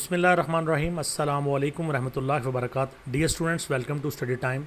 Bismillahirrahmanirrahim. Assalamu alaikum warahmatullahi wabarakatuh. Dear students, welcome to study time.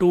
2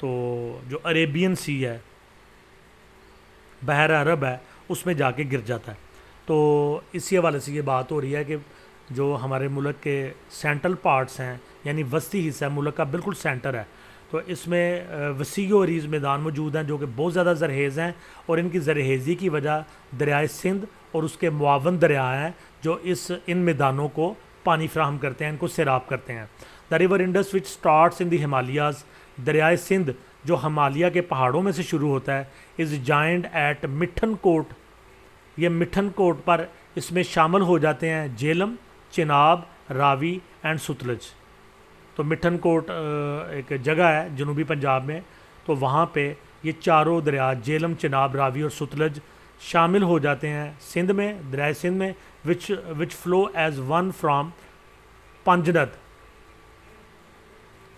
تو جو Arabian سی ہے، بحر عرب ہے، اس میں جا کے گر جاتا ہے. تو اسی حوالے سے یہ بات ہو رہی ہے کہ جو ہمارے ملک کے سینٹرل پارٹس ہیں، یعنی وسطی حصہ ملک کا بالکل سینٹر ہے، تو اس میں وسیع و عریض میدان موجود ہیں جو کہ بہت زیادہ زرخیز ہیں، اور ان کی زرخیزی کی وجہ دریائے سندھ اور اس کے معاون دریا ہیں جو ان میدانوں کو پانی فراہم کرتے ہیں، ان کو سیراب کرتے ہیں. The river Indus which starts in the Himalayas, دریائے سندھ جو ہمالیہ کے پہاڑوں میں سے شروع ہوتا ہے، از جائنڈ ایٹ مٹھن کوٹ. یہ مٹھن کوٹ پر اس میں شامل ہو جاتے ہیں جیلم، چناب، راوی اینڈ ستلج. تو مٹھن کوٹ ایک جگہ ہے جنوبی پنجاب میں، تو وہاں پہ یہ چاروں دریا جیلم، چناب، راوی اور ستلج شامل ہو جاتے ہیں سندھ میں، دریائے سندھ میں، which flow as one from Panjnad.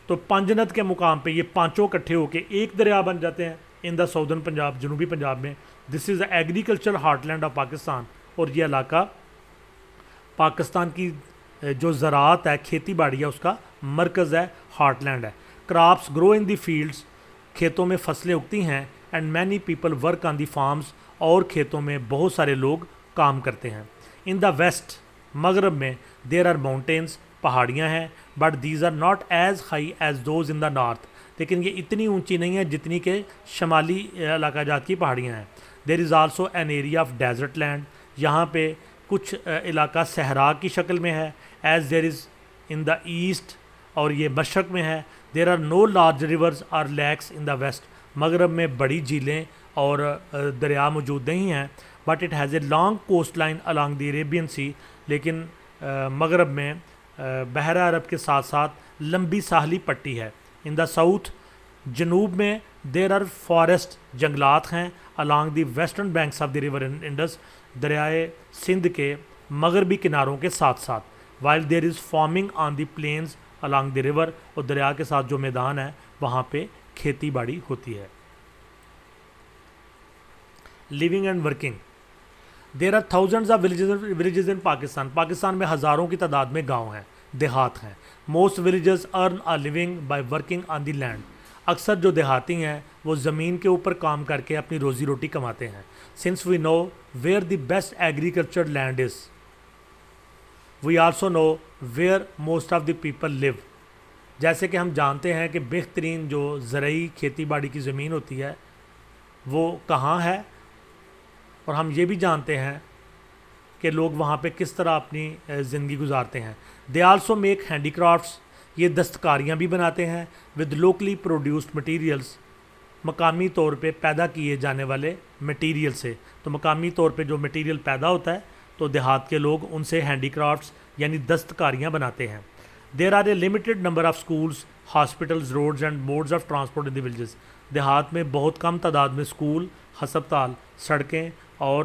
تو پنجند کے مقام پہ یہ پانچوں اکٹھے ہو کے ایک دریا بن جاتے ہیں ان دا ساؤدرن پنجاب، جنوبی پنجاب میں. This is a agriculture heartland of Pakistan. اور یہ علاقہ پاکستان کی جو زراعت ہے، کھیتی باڑی ہے، اس کا مرکز ہے، ہارٹ لینڈ ہے. Crops grow in the fields, کھیتوں میں فصلیں اگتی ہیں. And many people work on the farms, اور کھیتوں میں بہت سارے لوگ کام کرتے ہیں. ان دا ویسٹ، مغرب میں، دیر آر ماؤنٹینس، پہاڑیاں ہیں. But these are not as high as those in the north, لیکن یہ اتنی اونچی نہیں ہیں جتنی کہ شمالی علاقہ جات کی پہاڑیاں ہیں. There is also an area of desert land, یہاں پہ کچھ علاقہ صحرا کی شکل میں ہے. As there is in the asset, اور یہ مشرق میں ہے. There are no large rivers or lakes in the west, مغرب میں بڑی جھیلیں اور دریا موجود نہیں ہیں. But it has a long coastline along the Arabian Sea, لیکن مغرب میں بحر عرب کے ساتھ ساتھ لمبی ساحلی پٹی ہے. ان دا ساؤتھ، جنوب میں دیر آر فارسٹ، جنگلات ہیں along the western banks of the river Indus, دریائے سندھ کے مغربی کناروں کے ساتھ ساتھ. While there is forming on the planes along the river, اور دریا کے ساتھ جو میدان ہے وہاں پہ کھیتی باڑی ہوتی ہے. Living and working, there are thousands of villages in Pakistan. Pakistan میں ہزاروں کی تعداد میں گاؤں ہیں، دیہات ہیں. Most villages earn a living by working on the land. اکثر جو دیہاتی ہیں وہ زمین کے اوپر کام کر کے اپنی روزی روٹی کماتے ہیں. Since we know where the best agriculture land is, we also know where most of the people live. جیسے کہ ہم جانتے ہیں کہ بہترین جو زرعی کھیتی باڑی کی زمین ہوتی ہے وہ کہاں ہے، اور ہم یہ بھی جانتے ہیں کہ لوگ وہاں پہ کس طرح اپنی زندگی گزارتے ہیں. They also make handy crafts, یہ دستکاریاں بھی بناتے ہیں. ود لوکلی پروڈیوسڈ مٹیریلس، مقامی طور پہ پیدا کیے جانے والے مٹیریل سے. تو مقامی طور پہ جو مٹیریل پیدا ہوتا ہے تو دیہات کے لوگ ان سے ہینڈی کرافٹس یعنی دستکاریاں بناتے ہیں. There are a limited number of schools, hospitals, roads and modes of transport in the villages. دیہات میں بہت کم تعداد میں اسکول، ہسپتال، سڑکیں اور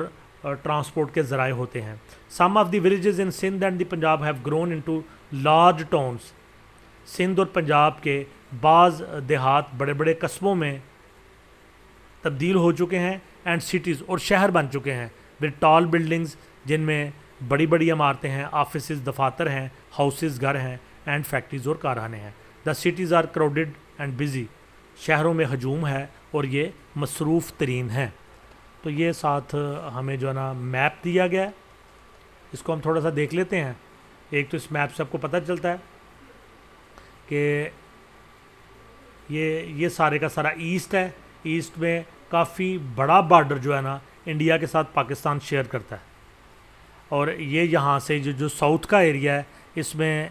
ٹرانسپورٹ کے ذرائع ہوتے ہیں. Some of the villages in Sindh and the Punjab have grown into large towns. Sindh اور پنجاب کے بعض دیہات بڑے بڑے قصبوں میں تبدیل ہو چکے ہیں. اینڈ سٹیز، اور شہر بن چکے ہیں. ود ٹال بلڈنگز، جن میں بڑی بڑی عمارتیں ہیں. آفیسز، دفاتر ہیں. ہاؤسز، گھر ہیں. اینڈ فیکٹریز اور کارخانے ہیں. The cities are crowded and busy, شہروں میں ہجوم ہے اور یہ مصروف ترین ہیں. تو یہ ساتھ ہمیں جو ہے نا میپ دیا گیا ہے، اس کو ہم تھوڑا سا دیکھ لیتے ہیں. ایک تو اس میپ سے آپ کو پتہ چلتا ہے کہ یہ سارے کا سارا ایسٹ ہے. ایسٹ میں کافی بڑا بارڈر جو ہے نا انڈیا کے ساتھ پاکستان شیئر کرتا ہے. اور یہ یہاں سے جو ساؤتھ کا ایریا ہے اس میں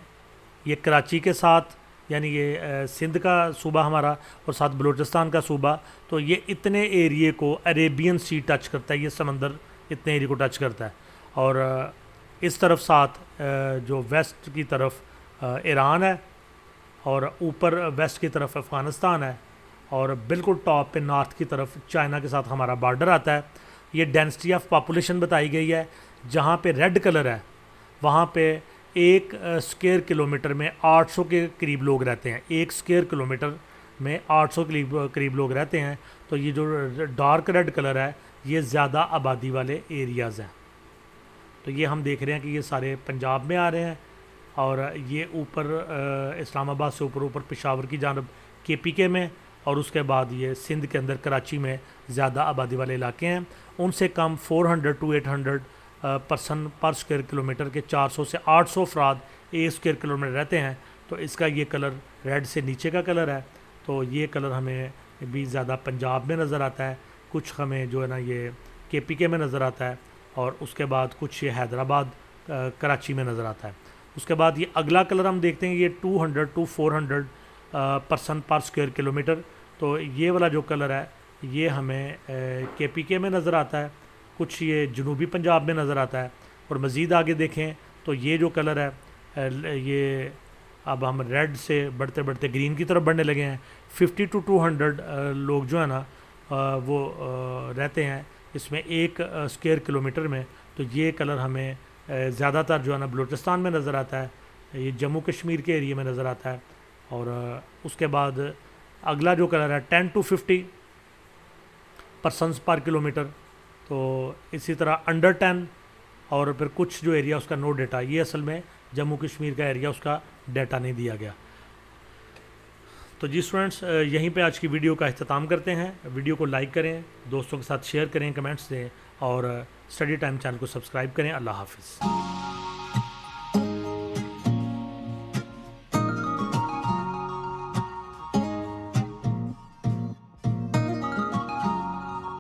یہ کراچی کے ساتھ، یعنی یہ سندھ کا صوبہ ہمارا اور ساتھ بلوچستان کا صوبہ، تو یہ اتنے ایریے کو عربین سی ٹچ کرتا ہے. یہ سمندر اتنے ایریے کو ٹچ کرتا ہے. اور اس طرف ساتھ جو ویسٹ کی طرف ایران ہے، اور اوپر ویسٹ کی طرف افغانستان ہے، اور بالکل ٹاپ پہ نارتھ کی طرف چائنا کے ساتھ ہمارا بارڈر آتا ہے. یہ ڈینسٹی آف پاپولیشن بتائی گئی ہے. جہاں پہ ریڈ کلر ہے وہاں پہ ایک اسکیئر کلومیٹر میں 800 کے قریب لوگ رہتے ہیں. ایک اسکیئر کلومیٹر میں 800 کے قریب لوگ رہتے ہیں. تو یہ جو ڈارک ریڈ کلر ہے یہ زیادہ آبادی والے ایریاز ہیں. تو یہ ہم دیکھ رہے ہیں کہ یہ سارے پنجاب میں آ رہے ہیں، اور یہ اوپر اسلام آباد سے اوپر پشاور کی جانب KPK میں، اور اس کے بعد یہ سندھ کے اندر کراچی میں زیادہ آبادی والے علاقے ہیں، ان سے کم 400 to 800 person per square kilometre کے 400 سے 800 افراد ایک اسکوائر کلومیٹر رہتے ہیں۔ تو اس کا یہ کلر ریڈ سے نیچے کا کلر ہے، تو یہ کلر ہمیں بھی زیادہ پنجاب میں نظر آتا ہے، کچھ ہمیں جو ہے نا یہ KPK میں نظر آتا ہے، اور اس کے بعد کچھ یہ حیدرآباد کراچی میں نظر آتا ہے۔ اس کے بعد یہ اگلا کلر ہم دیکھتے ہیں، یہ 200 to 400 person per square kilometre, تو یہ والا جو کلر ہے یہ ہمیں KPK میں نظر آتا ہے، کچھ یہ جنوبی پنجاب میں نظر آتا ہے۔ اور مزید آگے دیکھیں تو یہ جو کلر ہے یہ اب ہم ریڈ سے بڑھتے بڑھتے گرین کی طرف بڑھنے لگے ہیں۔ 50 to 200 لوگ جو ہے نا وہ رہتے ہیں اس میں ایک اسکوائر کلومیٹر میں، تو یہ کلر ہمیں زیادہ تر جو ہے نا بلوچستان میں نظر آتا ہے، یہ جموں کشمیر کے ایریے میں نظر آتا ہے۔ اور اس کے بعد اگلا جو کلر ہے 10 to 50 پرسنس پر کلومیٹر، تو اسی طرح انڈر 10 اور پھر کچھ جو ایریا اس کا نو ڈیٹا، یہ اصل میں جموں کشمیر کا ایریا اس کا ڈیٹا نہیں دیا گیا۔ تو جی اسٹوڈنٹس، یہیں پہ آج کی ویڈیو کا اختتام کرتے ہیں۔ ویڈیو کو لائک کریں، دوستوں کے ساتھ شیئر کریں، کمنٹس دیں، اور اسٹڈی ٹائم چینل کو سبسکرائب کریں۔ اللہ حافظ۔